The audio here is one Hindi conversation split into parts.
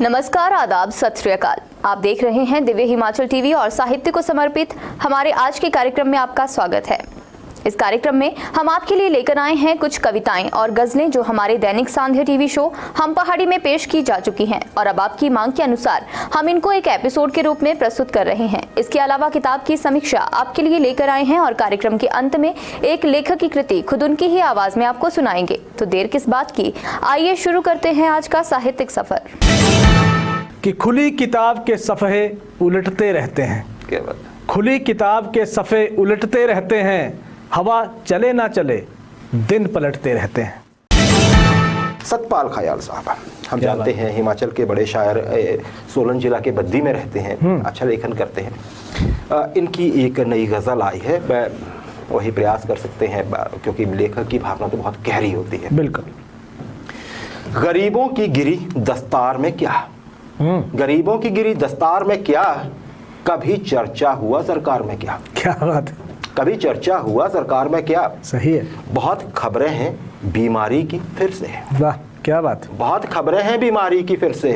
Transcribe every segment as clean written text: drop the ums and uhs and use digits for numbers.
नमस्कार, आदाब, सत श्री अकाल। आप देख रहे हैं दिव्य हिमाचल टीवी और साहित्य को समर्पित हमारे आज के कार्यक्रम में आपका स्वागत है। इस कार्यक्रम में हम आपके लिए लेकर आए हैं कुछ कविताएं और गजलें जो हमारे दैनिक सांध्य टीवी शो हम पहाड़ी में पेश की जा चुकी हैं और अब आपकी मांग के अनुसार हम इनको एक एपिसोड के रूप में प्रस्तुत कर रहे हैं। इसके अलावा किताब की समीक्षा आपके लिए लेकर आए हैं और कार्यक्रम के अंत में एक लेखक की कृति खुद उनकी ही आवाज में आपको सुनाएंगे। तो देर किस बात की, आइए शुरू करते हैं आज का साहित्यिक सफर। कि खुली किताब के सफ़े उलटते रहते हैं, क्या बात? खुली किताब के सफ़े उलटते रहते हैं, हवा चले ना चले दिन पलटते रहते हैं। सतपाल खयाल साहब, हम जानते हैं हिमाचल के बड़े शायर, सोलन जिला के बद्दी में रहते हैं, अच्छा लेखन करते हैं। इनकी एक नई गज़ल आई है, वही प्रयास कर सकते हैं क्योंकि लेखक की भावना तो बहुत गहरी होती है। बिल्कुल। गरीबों की गिरी दस्तार में क्या, गरीबों की गिरी दस्तार में क्या, कभी चर्चा हुआ सरकार में क्या। क्या बात है, कभी चर्चा हुआ सरकार में क्या। सही है। बहुत खबरें हैं बीमारी की फिर से, वाह क्या बात। बहुत खबरें हैं बीमारी की फिर से,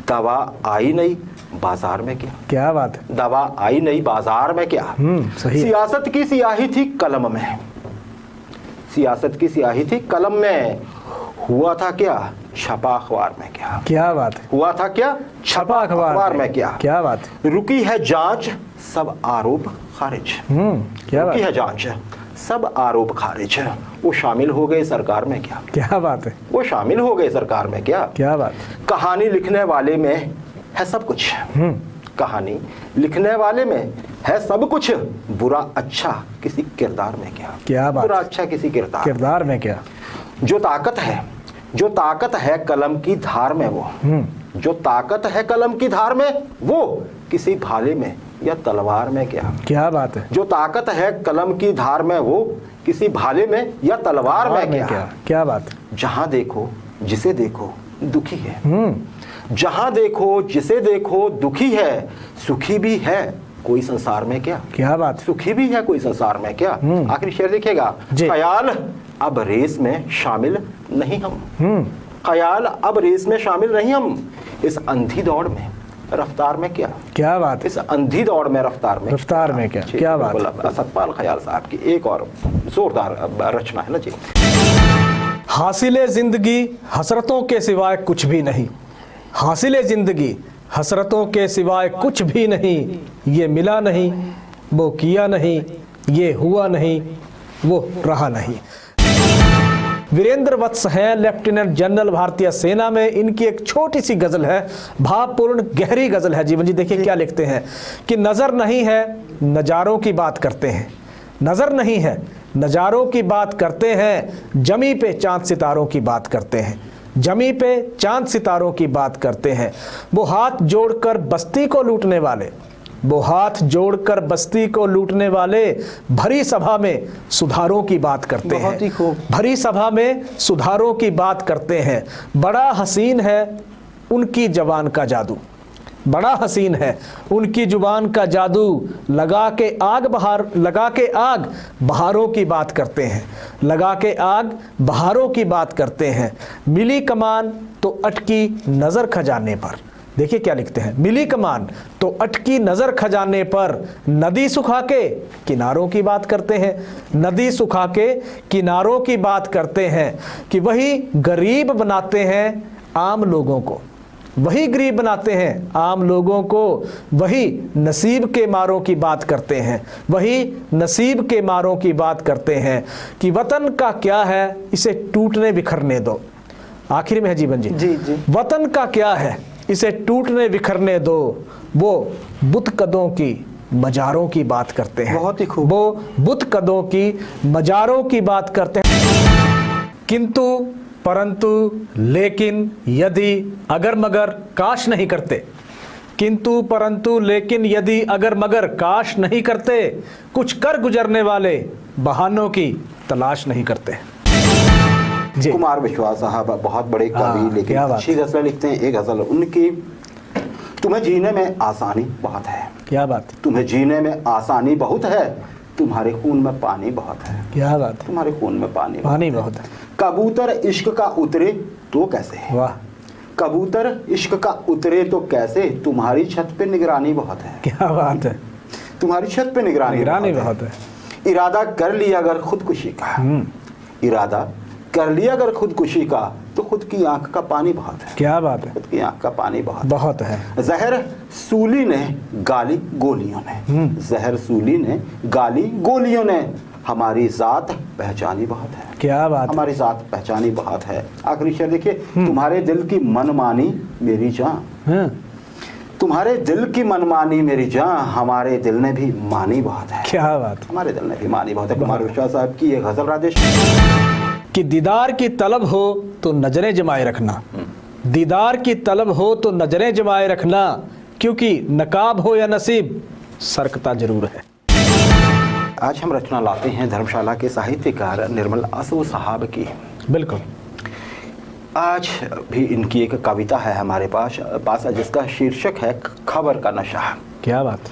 दवा आई नहीं बाजार में क्या। क्या बात है, दवा आई नहीं बाजार में क्या। सही है। सियासत की स्याही थी कलम में, सियासत की स्याही थी कलम में, हुआ था क्या छपा अखबार में क्या। क्या बात है, हुआ था क्या छपा अखबार में क्या। क्या बात है। रुकी है जांच सब आरोप खारिज, क्या बात रुकी है जांच सब आरोप खारिज, वो शामिल हो गए सरकार में क्या। क्या बात है, वो शामिल हो गए सरकार में क्या। क्या बात। कहानी लिखने वाले में है सब कुछ, कहानी लिखने वाले में है सब कुछ, बुरा अच्छा किसी किरदार में क्या। क्या बात। बुरा अच्छा किसी किरदार में क्या। जो ताकत है, जो ताकत है कलम की धार में वो, जो ताकत है कलम की धार में वो, किसी भाले में या तलवार में क्या। क्या बात है। जो ताकत है कलम की धार में वो, किसी भाले में या तलवार में क्या। क्या बात। जहां देखो जिसे देखो दुखी है, जहां देखो जिसे देखो दुखी है, सुखी भी है कोई संसार में क्या। क्या बात। सुखी भी है कोई संसार में क्या। आखिरी शेर देखिएगा, ख्याल अब रेस में शामिल नहीं हम, ख्याल अब रेस में शामिल नहीं हम, इस अंधी दौड़ में रफ्तार में क्या। क्या बात। इस अंधी दौड़ में रफ्तार में क्या। क्या बात। सतपाल खयाल साहब की एक और जोरदार रचना है ना जी। हासिले जिंदगी हसरतों के सिवाय कुछ भी नहीं, हासिले जिंदगी हसरतों के सिवाय कुछ भी नहीं, ये मिला नहीं वो किया नहीं, ये हुआ नहीं वो रहा नहीं। वीरेंद्र वत्स हैं, लेफ्टिनेंट जनरल भारतीय सेना में। इनकी एक छोटी सी गजल है, भावपूर्ण गहरी गजल है। जीवन जी देखिए क्या लिखते हैं कि नजर नहीं है नजारों की बात करते हैं, नजर नहीं है नजारों की बात करते हैं, जमी पे चांद सितारों की बात करते हैं, जमी पे चांद सितारों की बात करते हैं। वो हाथ जोड़कर बस्ती को लूटने वाले, वो हाथ जोड़कर बस्ती को लूटने वाले, भरी सभा में सुधारों की बात करते हैं, भरी सभा में सुधारों की बात करते हैं। बड़ा हसीन है उनकी जवान का जादू, बड़ा हसीन है उनकी जुबान का जादू, लगा के आग बहारों की बात करते हैं, लगा के आग बहारों की बात करते हैं। मिली कमान तो अटकी नजर खजाने पर, देखिए क्या लिखते हैं, मिली कमान तो अटकी नजर खजाने पर, नदी सुखा के किनारों की बात करते हैं, नदी सुखा के किनारों की बात करते हैं। कि वही गरीब बनाते हैं आम लोगों को, वही गरीब बनाते हैं आम लोगों को, वही नसीब के मारों की बात करते हैं, वही नसीब के मारों की बात करते हैं। कि वतन का क्या है इसे टूटने बिखरने दो, आखिर में है जीवन जी, वतन का क्या है इसे टूटने बिखरने दो, वो बुत कदों की मजारों की बात करते हैं। बहुत ही खूब। वो बुत कदों की मजारों की बात करते हैं। किंतु परंतु लेकिन यदि अगर मगर काश नहीं करते, किंतु परंतु लेकिन यदि अगर मगर काश नहीं करते, कुछ कर गुजरने वाले बहानों की तलाश नहीं करते। कुमार विश्वास साहब बहुत बड़े कवि, लेकिन अच्छी गजल लिखते हैं। एक गजल उनकी, तुम्हें जीने में आसानी बहुत है। क्या बात। तुम्हें जीने में आसानी बहुत है, तुम्हारे खून में पानी बहुत है। क्या बात। तुम्हारे खून में पानी बहुत है। कबूतर इश्क का उतरे तो कैसे है, वाह। कबूतर इश्क का उतरे तो कैसे, तुम्हारी छत पे निगरानी बहुत है। क्या बात है, तुम्हारी छत पे निगरानी बहुत है। इरादा कर लिया अगर खुदकुशी का, इरादा कर लिया अगर खुदकुशी का, तो खुद की आंख का पानी बहुत है। क्या बात है, खुद की आंख का पानी बहुत है। जहर सूली ने गाली गोलियों ने, जहर सूली ने गाली गोलियों ने हमारी जात पहचानी बहुत है। क्या बात, हमारी जात पहचानी बहुत है। आखिरी शेर देखिए, तुम्हारे दिल की मनमानी मेरी जान, तुम्हारे दिल की मनमानी मेरी जान, हमारे दिल ने भी मानी बहुत है। क्या बात, हमारे दिल ने भी मानी बहुत है। कुमार विश्वास साहब की ये गजल राजेश। कि दीदार की तलब हो तो नजरें जमाए रखना, दीदार की तलब हो तो नजरें जमाए रखना, क्योंकि नकाब हो या नसीब सरकता जरूर है। आज हम रचना लाते हैं धर्मशाला के साहित्यकार निर्मल आसू साहब की। बिल्कुल। आज भी इनकी एक कविता है हमारे पास जिसका शीर्षक है खबर का नशा। क्या बात।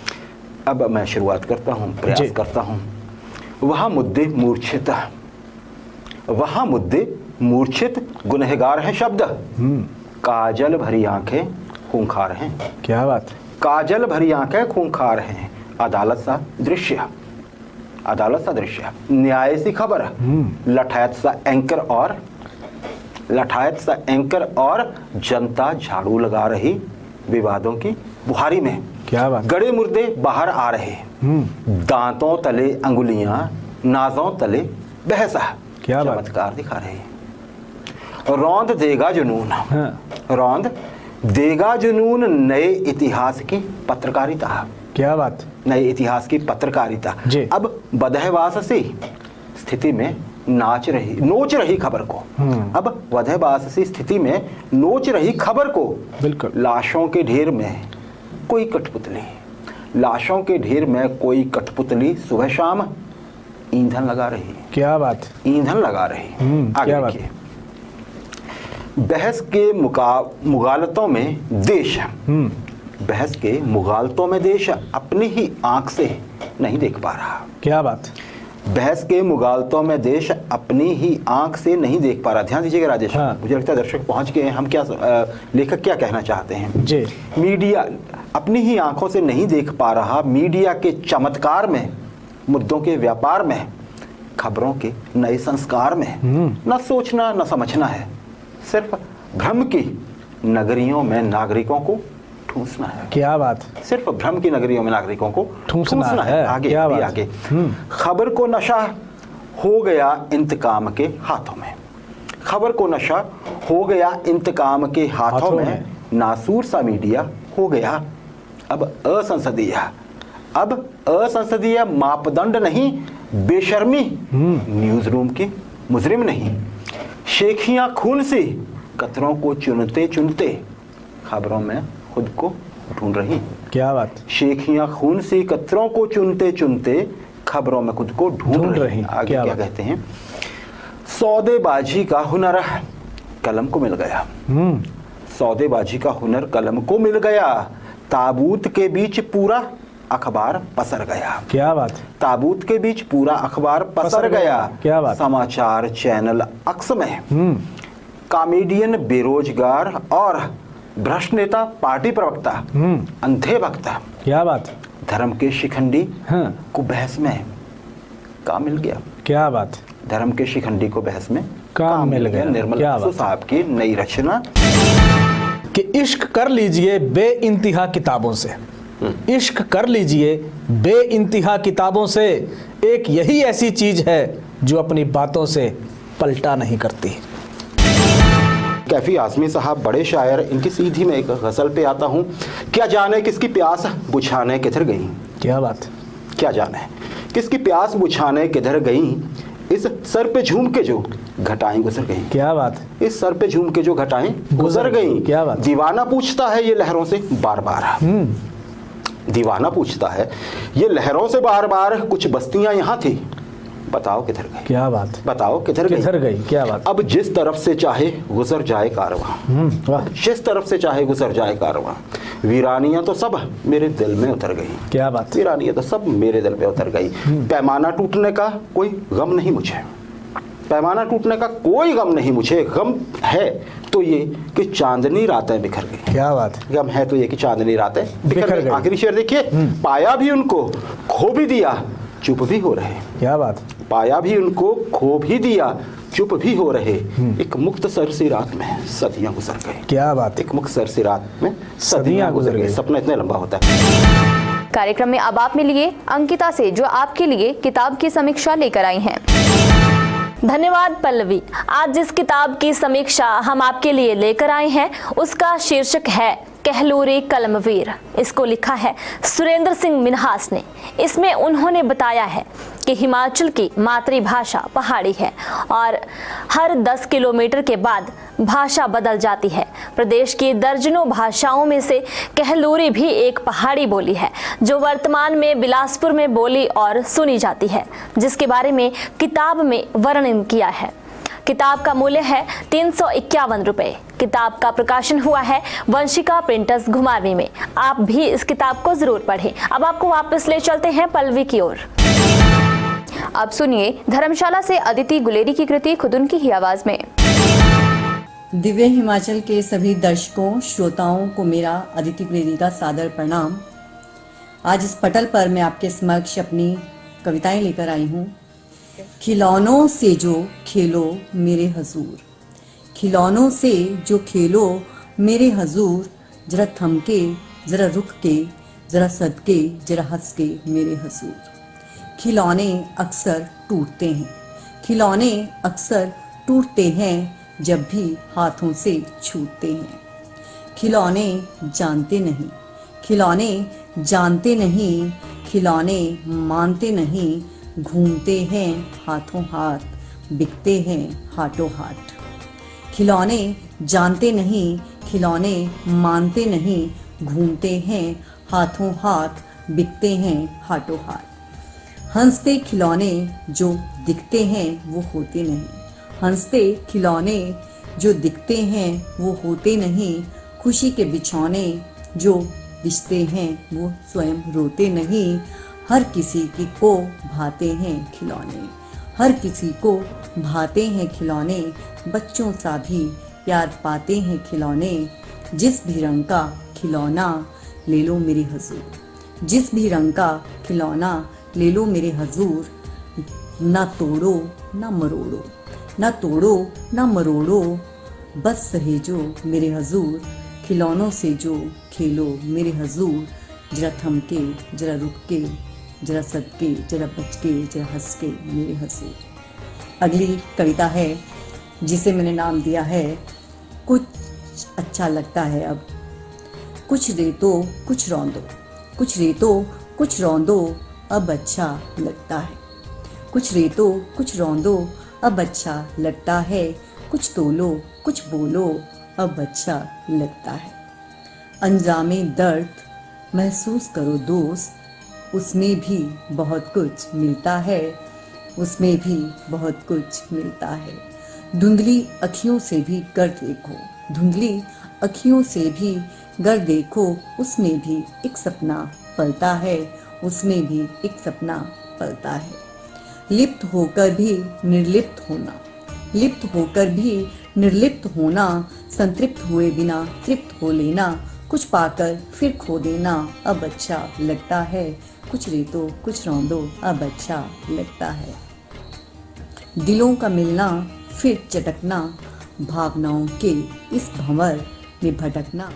अब मैं शुरुआत करता हूँ, प्रयास करता हूँ। वहाँ मुद्दे मूर्छित, वहाँ मुद्दे मूर्छित गुनहगार हैं शब्द, काजल भरी आंखें खूंखार हैं। क्या बात। काजल भरी आंखें खूंखार हैं, अदालत सा दृश्य, अदालत सा दृश्य, न्याय सी खबर, लठायत सा एंकर और लठायत सा एंकर और जनता झाड़ू लगा रही विवादों की बुहारी में। क्या बात। गड़े मुर्दे बाहर आ रहे, दांतों तले अंगुलियां, नाजों तले बहसा, क्या बात। चमत्कार दिखा रहे। रौंद देगा जुनून, रौंद देगा जुनून नए इतिहास की पत्रकारिता। क्या बात। नए इतिहास की पत्रकारिता अब बदहवास सी स्थिति में नोच रही खबर को, अब बदहवास सी स्थिति में नोच रही खबर को। बिल्कुल। लाशों के ढेर में कोई कठपुतली, लाशों के ढेर में कोई कठपुतली सुबह शाम ईंधन लगा रही। क्या बात। ईंधन लगा रही। आगे देखिए, बहस के मुगालतों में देश, बहस के मुगालतों में देश अपनी ही आंख से नहीं देख पा रहा। क्या बात। बहस के मुगालतों में देश अपनी ही आंख से नहीं देख पा रहा। ध्यान दीजिएगा राजेश, मुझे लगता है दर्शक पहुंच गए हैं। हम क्या लेखक क्या कहना चाहते हैं जी। मीडिया अपनी ही आंखों से नहीं देख पा रहा, मीडिया के चमत्कार में, मुद्दों के व्यापार में, खबरों के नए संस्कार में न सोचना न समझना है, सिर्फ भ्रम की नगरियों में नागरिकों को ठूंसना है। क्या बात। सिर्फ भ्रम की नगरियों में नागरिकों को ठूंसना है। आगे क्या बात। आगे खबर को नशा हो गया इंतकाम के हाथों में, खबर को नशा हो गया इंतकाम के हाथों में, नासूर सा मीडिया हो गया अब असंसदीय, अब असंसदीय मापदंड नहीं, बेशर्मी न्यूज रूम की मुजरिम नहीं, शेखियां खून से कतरों को चुनते चुनते खबरों में खुद को ढूंढ रही। क्या बात। शेखियां खून से कतरों को चुनते चुनते खबरों में खुद को ढूंढ रही। आगे क्या कहते हैं, सौदेबाजी का हुनर कलम को मिल गया, सौदेबाजी का हुनर कलम को मिल गया, ताबूत के बीच पूरा अखबार पसर गया। क्या बात। ताबूत के बीच पूरा अखबार पसर गया। क्या बात। समाचार चैनल अक्स में कॉमेडियन बेरोजगार और भ्रष्ट नेता पार्टी प्रवक्ता अंधे वक्ता। क्या बात। धर्म के शिखंडी को बहस में काम मिल गया। क्या बात। धर्म के शिखंडी को बहस में काम मिल गया। निर्मल आसू साहब की नई रचना कि इश्क कर लीजिए बेइंतहा किताबों से, इश्क कर लीजिए बेइंतहा किताबों से, एक यही ऐसी चीज है जो अपनी बातों से पलटा नहीं करती। कैफी आजमी साहब बड़े शायर, इनकी सीधी में एक गजल पे आता हूँ। क्या जाने किसकी प्यास बुझाने किधर गई। क्या बात। क्या जाने किसकी प्यास बुझाने किधर गई, इस सर पे झूम के जो घटाएं गुजर गई। क्या बात। इस सर पे झूम के जो घटाएं गुजर गई। क्या बात। दीवाना पूछता है ये लहरों से बार बार, दीवाना पूछता है ये लहरों से बार बार, कुछ बस्तियां यहाँ थी बताओ किधर गई। क्या बात। बताओ किधर गई। क्या बात। अब जिस तरफ से चाहे गुजर जाए कारवां, जिस तरफ से चाहे गुजर जाए कारवां, वीरानियां तो सब मेरे दिल में उतर गई। क्या बात। वीरानियां तो सब मेरे दिल में उतर गई। पैमाना टूटने का कोई गम नहीं मुझे, पैमाना टूटने का कोई गम नहीं मुझे। गम है तो ये कि चांदनी रातें बिखर गई। क्या बात है। गम है तो ये कि चांदनी रातें बिखर गई। गई। आखिरी शेर देखिए, पाया भी उनको खो भी दिया चुप भी हो रहे। क्या बात। पाया भी उनको खो भी दिया चुप भी हो रहे। एक मुख्तसर सी रात में सदियां गुजर गई। क्या बात। एक मुख्तसर सी रात में सदियां गुजर गई। सपना इतना लंबा होता है। कार्यक्रम में अब आप मिलिए अंकिता से, जो आपके लिए किताब की समीक्षा लेकर आई हैं। धन्यवाद पल्लवी। आज जिस किताब की समीक्षा हम आपके लिए लेकर आए हैं उसका शीर्षक है कहलूरी कलमवीर। इसको लिखा है सुरेंद्र सिंह मिन्हास ने। इसमें उन्होंने बताया है कि हिमाचल की मातृभाषा पहाड़ी है और हर 10 किलोमीटर के बाद भाषा बदल जाती है। प्रदेश की दर्जनों भाषाओं में से कहलूरी भी एक पहाड़ी बोली है जो वर्तमान में बिलासपुर में बोली और सुनी जाती है, जिसके बारे में किताब में वर्णन किया है। किताब का मूल्य है 351 रुपए। किताब का प्रकाशन हुआ है वंशिका प्रिंटर्स घुमारवीं में। आप भी इस किताब को जरूर पढ़ें। अब आपको वापस ले चलते हैं पल्लवी की ओर। अब सुनिए धर्मशाला से अदिति गुलेरी की कृति खुद उनकी ही आवाज में। दिव्य हिमाचल के सभी दर्शकों श्रोताओं को मेरा अदिति गुलेरी का सादर प्रणाम। आज इस पटल पर मैं आपके समक्ष अपनी कविताएं लेकर आई हूँ। खिलौनों से जो खेलो मेरे हजूर, खिलौनों से जो खेलो मेरे हजूर, जरा थमके जरा रुक के जरा सदके जरा हंस के मेरे हजूर। खिलौने अक्सर टूटते हैं, खिलौने अक्सर टूटते हैं जब भी हाथों से छूटते हैं। खिलौने जानते नहीं, खिलौने जानते नहीं, खिलौने मानते नहीं, घूमते हैं हाथों हाथ, बिकते हैं हाथों हाथ। खिलौने जानते नहीं, खिलौने मानते नहीं, घूमते हैं हाथों हाथ, बिकते हैं हाथों हाथ। हंसते खिलौने जो दिखते हैं वो होते नहीं, हंसते खिलौने जो दिखते हैं वो होते नहीं। खुशी के बिछौने जो बिछते हैं वो स्वयं रोते नहीं। हर किसी की को भाते हैं खिलौने, हर किसी को भाते हैं खिलौने। बच्चों सा भी प्यार पाते हैं खिलौने। जिस भी रंग का खिलौना ले लो मेरे हजूर, जिस भी रंग का खिलौना ले लो मेरे हजूर। ना तोड़ो ना मरोड़ो, ना तोड़ो ना मरोड़ो, बस सहेजो मेरे हजूर। खिलौनों से जो खेलो मेरे हजूर, जरा थमके जरा रुक के जरा सदके जरा बच के जरा हंस के मेरे हजूर। अगली कविता है जिसे मैंने नाम दिया है कुछ अच्छा लगता है अब। कुछ रेतो कुछ रौंदो, कुछ रेतो कुछ रौंदो, अब अच्छा लगता है। कुछ रेतो कुछ रौंदो, अब अच्छा लगता है। कुछ तोलो कुछ बोलो, अब अच्छा लगता है। अंजामे दर्द महसूस करो दोस्त, उसमें भी बहुत कुछ मिलता है, उसमें भी बहुत कुछ मिलता है। धुंधली अखियों से भी कर देखो, धुंधली अखियों से भी गर देखो, उसमें भी एक सपना पलता है, उसमें भी एक सपना पलता है। लिप्त होकर भी निर्लिप्त होना, लिप्त होकर भी निर्लिप्त होना, संतृप्त हुए बिना तृप्त हो लेना, कुछ पाकर फिर खो देना, अब अच्छा लगता है। कुछ रेतो कुछ रौंदो, अब अच्छा लगता है। दिलों का मिलना फिर चटकना, भावनाओं के इस भंवर में भटकना।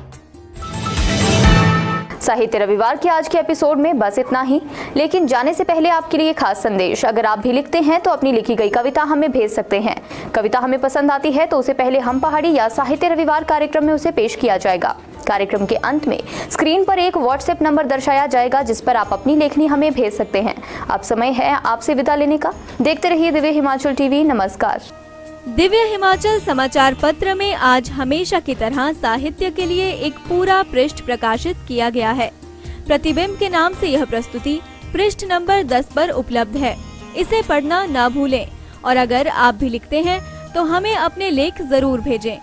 साहित्य रविवार के आज के एपिसोड में बस इतना ही, लेकिन जाने से पहले आपके लिए खास संदेश। अगर आप भी लिखते हैं तो अपनी लिखी गई कविता हमें भेज सकते हैं। कविता हमें पसंद आती है तो उसे पहले हम पहाड़ी या साहित्य रविवार कार्यक्रम में उसे पेश किया जाएगा। कार्यक्रम के अंत में स्क्रीन पर एक व्हाट्सएप नंबर दर्शाया जाएगा जिस पर आप अपनी लेखनी हमें भेज सकते हैं। अब समय है आपसे विदा लेने का। देखते रहिए दिव्य हिमाचल टीवी। नमस्कार। दिव्य हिमाचल समाचार पत्र में आज हमेशा की तरह साहित्य के लिए एक पूरा पृष्ठ प्रकाशित किया गया है। प्रतिबिंब के नाम से यह प्रस्तुति पृष्ठ नंबर 10 पर उपलब्ध है। इसे पढ़ना ना भूलें और अगर आप भी लिखते हैं तो हमें अपने लेख जरूर भेजें।